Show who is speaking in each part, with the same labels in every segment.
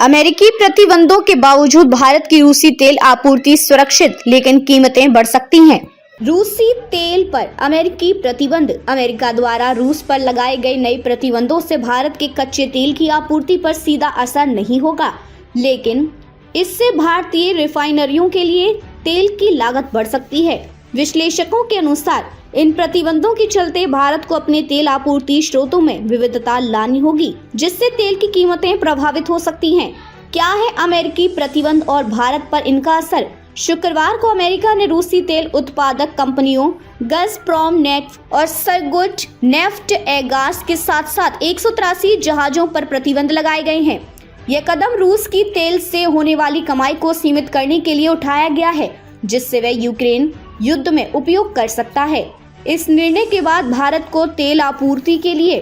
Speaker 1: अमेरिकी प्रतिबंधों के बावजूद भारत की रूसी तेल आपूर्ति सुरक्षित, लेकिन कीमतें बढ़ सकती हैं। रूसी तेल पर अमेरिकी प्रतिबंध। अमेरिका द्वारा रूस पर लगाए गए नए प्रतिबंधों से भारत के कच्चे तेल की आपूर्ति पर सीधा असर नहीं होगा, लेकिन इससे भारतीय रिफाइनरियों के लिए तेल की लागत बढ़ सकती है। विश्लेषकों के अनुसार इन प्रतिबंधों के चलते भारत को अपने तेल आपूर्ति स्रोतों में विविधता लानी होगी, जिससे तेल की कीमतें प्रभावित हो सकती हैं। क्या है अमेरिकी प्रतिबंध और भारत पर इनका असर? शुक्रवार को अमेरिका ने रूसी तेल उत्पादक कंपनियों गज़प्रोम नेफ्ट और सरगुज नेफ्ट एगास के साथ साथ 183 जहाजों पर प्रतिबंध लगाए गए हैं। यह कदम रूस की तेल से होने वाली कमाई को सीमित करने के लिए उठाया गया है, जिससे वह यूक्रेन युद्ध में उपयोग कर सकता है। इस निर्णय के बाद भारत को तेल आपूर्ति के लिए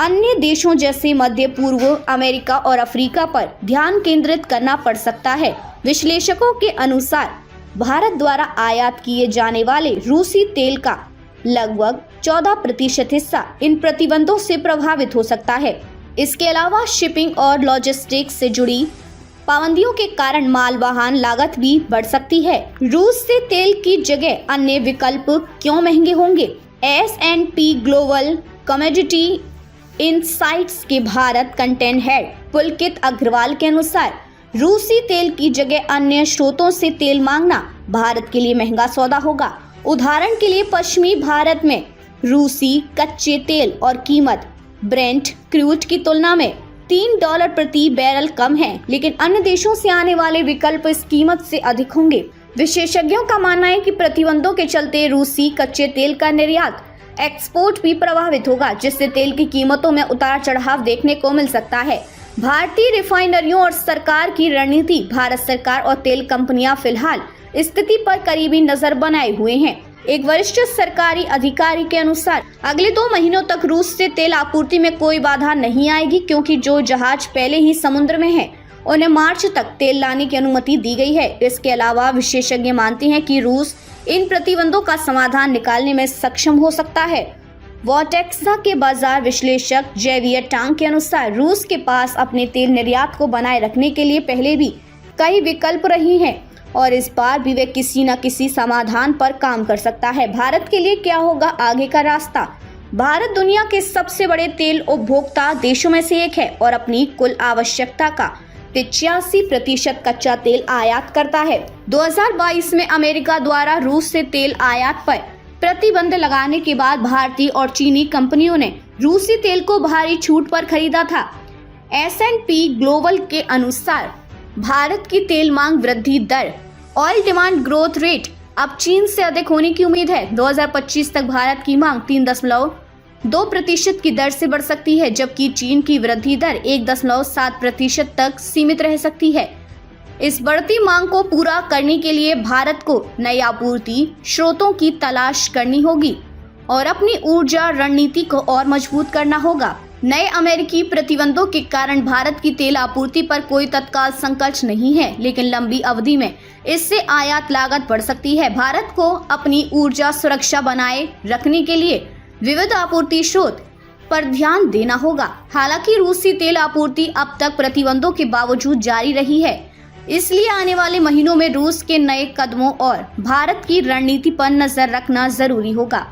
Speaker 1: अन्य देशों जैसे मध्य पूर्व, अमेरिका और अफ्रीका पर ध्यान केंद्रित करना पड़ सकता है। विश्लेषकों के अनुसार भारत द्वारा आयात किए जाने वाले रूसी तेल का लगभग 14% हिस्सा इन प्रतिबंधों से प्रभावित हो सकता है। इसके अलावा शिपिंग और लॉजिस्टिक्स से जुड़ी पाबंदियों के कारण मालवाहन लागत भी बढ़ सकती है। रूस से तेल की जगह अन्य विकल्प क्यों महंगे होंगे? S&P ग्लोबल कमोडिटी इनसाइट्स के भारत कंटेंट हेड पुलकित अग्रवाल के अनुसार रूसी तेल की जगह अन्य स्रोतों से तेल मांगना भारत के लिए महंगा सौदा होगा। उदाहरण के लिए पश्चिमी भारत में रूसी कच्चे तेल और कीमत ब्रेंट क्रूड की तुलना में $3 प्रति बैरल कम है, लेकिन अन्य देशों से आने वाले विकल्प इस कीमत से अधिक होंगे। विशेषज्ञों का मानना है कि प्रतिबंधों के चलते रूसी कच्चे तेल का निर्यात एक्सपोर्ट भी प्रभावित होगा, जिससे तेल की कीमतों में उतार चढ़ाव देखने को मिल सकता है। भारतीय रिफाइनरियों और सरकार की रणनीति। भारत सरकार और तेल कंपनियां फिलहाल स्थिति पर करीबी नजर बनाए हुए हैं। एक वरिष्ठ सरकारी अधिकारी के अनुसार अगले 2 महीनों तक रूस से तेल आपूर्ति में कोई बाधा नहीं आएगी, क्योंकि जो जहाज पहले ही समुद्र में हैं, उन्हें मार्च तक तेल लाने की अनुमति दी गई है। इसके अलावा विशेषज्ञ मानते हैं कि रूस इन प्रतिबंधों का समाधान निकालने में सक्षम हो सकता है। वॉटेक्सा के बाजार विश्लेषक जेवियर टांग के अनुसार रूस के पास अपने तेल निर्यात को बनाए रखने के लिए पहले भी कई विकल्प रही हैं और इस बार भी वे किसी न किसी समाधान पर काम कर सकता है। भारत के लिए क्या होगा आगे का रास्ता? भारत दुनिया के सबसे बड़े तेल उपभोक्ता देशों में से एक है और अपनी कुल आवश्यकता का 85% कच्चा तेल आयात करता है। 2022 में अमेरिका द्वारा रूस से तेल आयात पर प्रतिबंध लगाने के बाद भारतीय और चीनी कंपनियों ने रूसी तेल को भारी छूट पर खरीदा था। S&P ग्लोबल के अनुसार भारत की तेल मांग वृद्धि दर ऑयल डिमांड ग्रोथ रेट अब चीन से अधिक होने की उम्मीद है। 2025 तक भारत की मांग 3.2% की दर से बढ़ सकती है, जबकि चीन की वृद्धि दर 1.7% तक सीमित रह सकती है। इस बढ़ती मांग को पूरा करने के लिए भारत को नई आपूर्ति स्रोतों की तलाश करनी होगी और अपनी ऊर्जा रणनीति को और मजबूत करना होगा। नए अमेरिकी प्रतिबंधों के कारण भारत की तेल आपूर्ति पर कोई तत्काल संकट नहीं है, लेकिन लंबी अवधि में इससे आयात लागत बढ़ सकती है। भारत को अपनी ऊर्जा सुरक्षा बनाए रखने के लिए विविध आपूर्ति स्रोत पर ध्यान देना होगा। हालांकि रूसी तेल आपूर्ति अब तक प्रतिबंधों के बावजूद जारी रही है, इसलिए आने वाले महीनों में रूस के नए कदमों और भारत की रणनीति पर नजर रखना जरूरी होगा।